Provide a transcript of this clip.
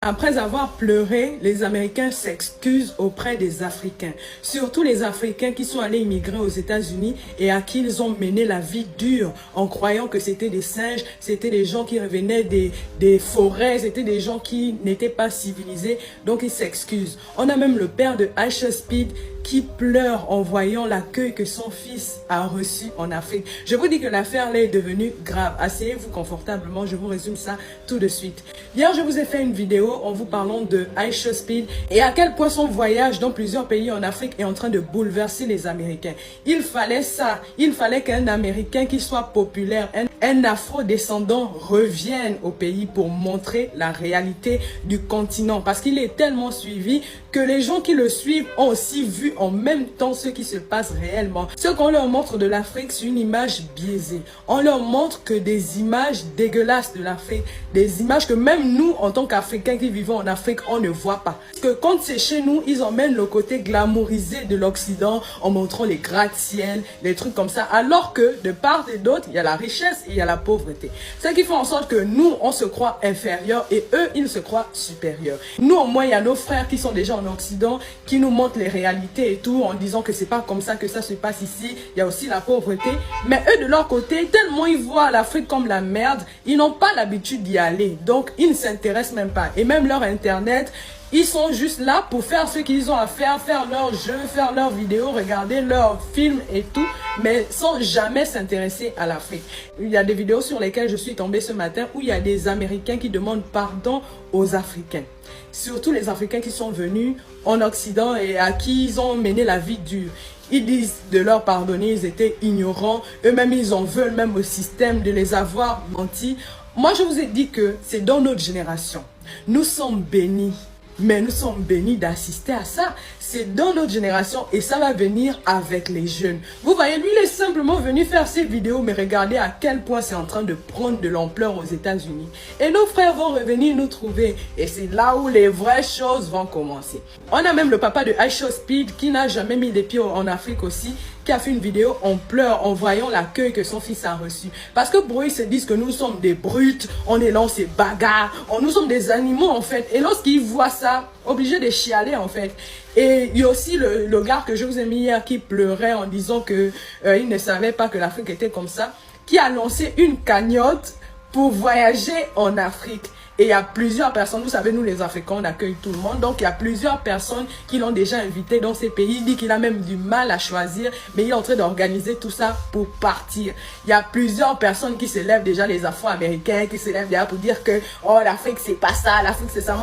Après avoir pleuré, les Américains s'excusent auprès des Africains. Surtout les Africains qui sont allés immigrer aux États-Unis et à qui ils ont mené la vie dure en croyant que c'était des singes, c'était des gens qui revenaient des forêts, c'était des gens qui n'étaient pas civilisés. Donc ils s'excusent. On a même le père de Aisha Speed qui pleure en voyant l'accueil que son fils a reçu en Afrique. Je vous dis que l'affaire là est devenue grave. Asseyez-vous confortablement, je vous résume ça tout de suite. Hier, je vous ai fait une vidéo en vous parlant de Aisha Speed et à quel point son voyage dans plusieurs pays en Afrique est en train de bouleverser les Américains. Il fallait ça, il fallait qu'un Américain qui soit populaire, un afro-descendant revienne au pays pour montrer la réalité du continent parce qu'il est tellement suivi que les gens qui le suivent ont aussi vu en même temps ce qui se passe réellement. Ce qu'on leur montre de l'Afrique, c'est une image biaisée. On leur montre que des images dégueulasses de l'Afrique, des images que même nous, en tant qu'Africains qui vivons en Afrique, on ne voit pas. Parce que quand c'est chez nous, ils emmènent le côté glamourisé de l'Occident en montrant les gratte-ciel, les trucs comme ça, alors que de part et d'autre, il y a la richesse et il y a la pauvreté. Ce qui fait en sorte que nous, on se croit inférieurs et eux, ils se croient supérieurs. Nous, au moins, il y a nos frères qui sont déjà en Occident, qui nous montrent les réalités et tout, en disant que c'est pas comme ça que ça se passe ici. Il y a aussi la pauvreté. Mais eux, de leur côté, tellement ils voient l'Afrique comme la merde, ils n'ont pas l'habitude d'y aller. Donc, ils ne s'intéressent même pas. Et même leur Internet, ils sont juste là pour faire ce qu'ils ont à faire leurs jeux, faire leurs vidéos, regarder leurs films et tout, mais sans jamais s'intéresser à l'Afrique. Il y a des vidéos sur lesquelles je suis tombée ce matin où il y a des Américains qui demandent pardon aux Africains. Surtout les Africains qui sont venus en Occident et à qui ils ont mené la vie dure. Ils disent de leur pardonner, ils étaient ignorants, eux-mêmes ils en veulent même au système de les avoir menti. Moi je vous ai dit que c'est dans notre génération. Nous sommes bénis. Mais nous sommes bénis d'assister à ça. C'est dans notre génération et ça va venir avec les jeunes. Vous voyez, lui, il est simplement venu faire ses vidéos, mais regardez à quel point c'est en train de prendre de l'ampleur aux États-Unis. Et nos frères vont revenir nous trouver. Et c'est là où les vraies choses vont commencer. On a même le papa de Aisha Speed qui n'a jamais mis les pieds en Afrique aussi, qui a fait une vidéo en pleurs en voyant l'accueil que son fils a reçu. Parce que pour eux, ils se disent que nous sommes des brutes, on est là, on se bagarre, nous sommes des animaux en fait. Et lorsqu'ils voient ça, obligés de chialer en fait. Et il y a aussi le gars que je vous ai mis hier qui pleurait en disant que il ne savait pas que l'Afrique était comme ça, qui a lancé une cagnotte pour voyager en Afrique. Et il y a plusieurs personnes, vous savez, nous les Africains, on accueille tout le monde. Donc il y a plusieurs personnes qui l'ont déjà invité dans ces pays. Il dit qu'il a même du mal à choisir, mais il est en train d'organiser tout ça pour partir. Il y a plusieurs personnes qui se lèvent déjà, les Afro-Américains, qui se lèvent déjà pour dire que oh, l'Afrique c'est pas ça, l'Afrique c'est ça.